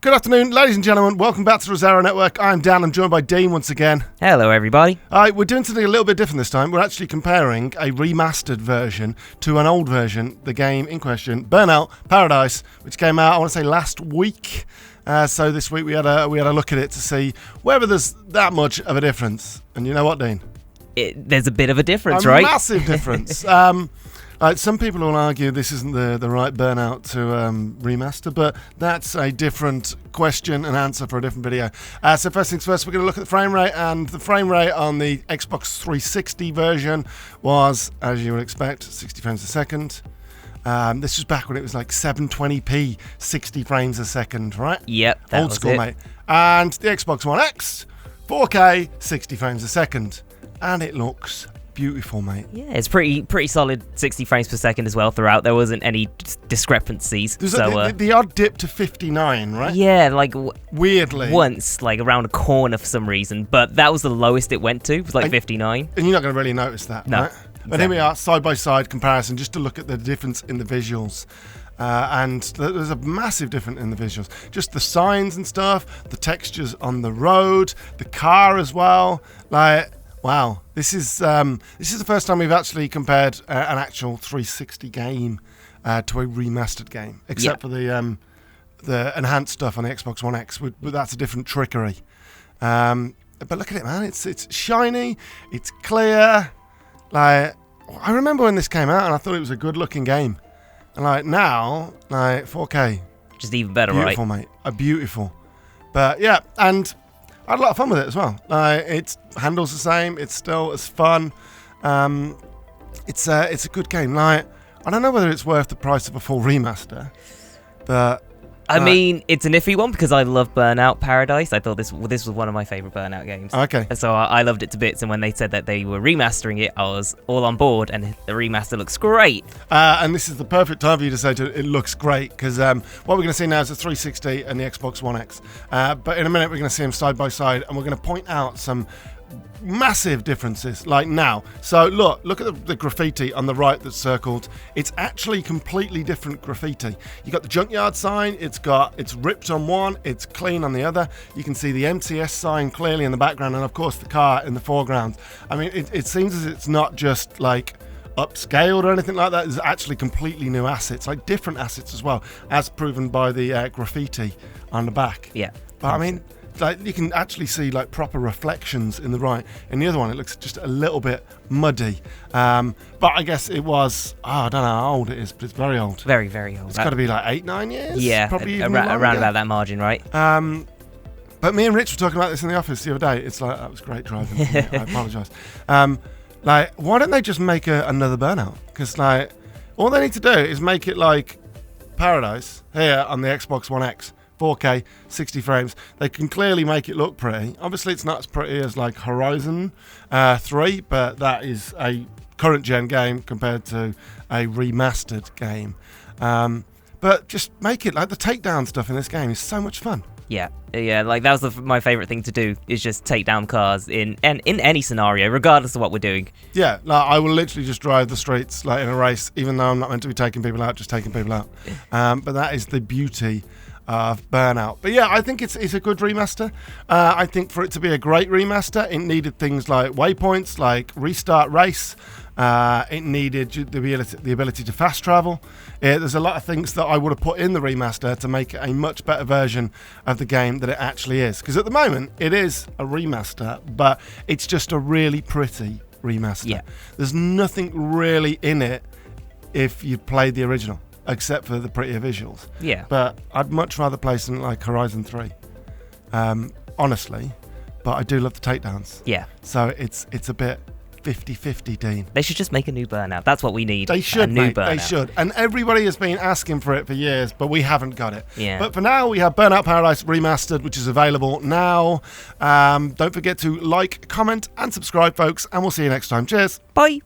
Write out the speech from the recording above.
Good afternoon, ladies and gentlemen. Welcome back to the Resero Network. I'm Dan. I'm joined by Dean once again. Hello, everybody. We're doing something a little bit different this time. We're actually comparing a remastered version to an old version, the game in question, Burnout Paradise, which came out, I want to say, last week. So this week we had a look at it to see whether there's that much of a difference. And you know what, Dean? There's a bit of a difference, right? A massive difference. Some people will argue this isn't the right Burnout to remaster, but that's a different question and answer for a different video. So first things first, we're going to look at the frame rate, and the frame rate on the Xbox 360 version was, as you would expect, 60 frames a second. This was back when it was like 720p, 60 frames a second, right? Yep, that Old was school, it. mate. And the Xbox One X, 4K, 60 frames a second. And it looks beautiful, mate. Yeah, it's pretty solid 60 frames per second as well throughout. There wasn't any discrepancies. There's the odd dip to 59, right? Yeah, like weirdly. Once, like around a corner for some reason, but that was the lowest it went to. It was like 59. And you're not going to really notice that, no, right? Exactly. But here we are, side-by-side comparison, just to look at the difference in the visuals. And there's a massive difference in the visuals. Just the signs and stuff, the textures on the road, the car as well. Like, wow, this is the first time we've actually compared an actual 360 game to a remastered game, except for the enhanced stuff on the Xbox One X. But that's a different trickery. But look at it, man. It's shiny. It's clear. Like, I remember when this came out, and I thought it was a good-looking game. And like now, like 4K, just even better, beautiful, right? Mate, beautiful. But yeah, and I had a lot of fun with it as well. It handles the same. It's still as fun. It's a good game. Like, I don't know whether it's worth the price of a full remaster, but I mean, it's an iffy one because I love Burnout Paradise. I thought this was one of my favorite Burnout games. Okay. So I loved it to bits, and when they said that they were remastering it, I was all on board, and the remaster looks great. And this is the perfect time for you to say it looks great, because what we're going to see now is the 360 and the Xbox One X. But in a minute, we're going to see them side by side, and we're going to point out some massive differences, like now. So look at the graffiti on the right that's circled. It's actually completely different graffiti. You got the junkyard sign, it's ripped on one, it's clean on the other. You can see the MTS sign clearly in the background, and of course the car in the foreground. I mean, it seems as it's not just like upscaled or anything like that. It's actually completely new assets, like different assets as well, as proven by the graffiti on the back. Yeah. But I mean, like, you can actually see like proper reflections in the right. In the other one, it looks just a little bit muddy. But I guess it was, I don't know how old it is, but it's very old. Very, very old. It's got to be like 8-9 years? Yeah, probably around about that margin, right? But me and Rich were talking about this in the office the other day. It's like, that was great driving. I apologise. Like, why don't they just make another Burnout? Because like, all they need to do is make it like Paradise here on the Xbox One X. 4K, 60 frames. They can clearly make it look pretty. Obviously, it's not as pretty as like Horizon 3, but that is a current gen game compared to a remastered game. But just make it like the takedown stuff in this game is so much fun. Yeah, like that was my favourite thing to do, is just take down cars in any scenario, regardless of what we're doing. Yeah, like I will literally just drive the streets like in a race, even though I'm not meant to be taking people out, just taking people out. But that is the beauty of Burnout. But yeah, I think it's a good remaster. I think for it to be a great remaster, it needed things like waypoints, like restart race. It needed the ability to fast travel. There's a lot of things that I would have put in the remaster to make it a much better version of the game that it actually is. Because at the moment, it is a remaster, but it's just a really pretty remaster. Yeah. There's nothing really in it if you played the original, except for the prettier visuals. Yeah. But I'd much rather play something like Horizon 3, honestly. But I do love the takedowns. Yeah. So it's a bit 50-50, Dean. They should just make a new Burnout. That's what we need. They should, a new mate. Burnout. They should. And everybody has been asking for it for years, but we haven't got it. Yeah. But for now, we have Burnout Paradise Remastered, which is available now. Don't forget to like, comment, and subscribe, folks, and we'll see you next time. Cheers. Bye.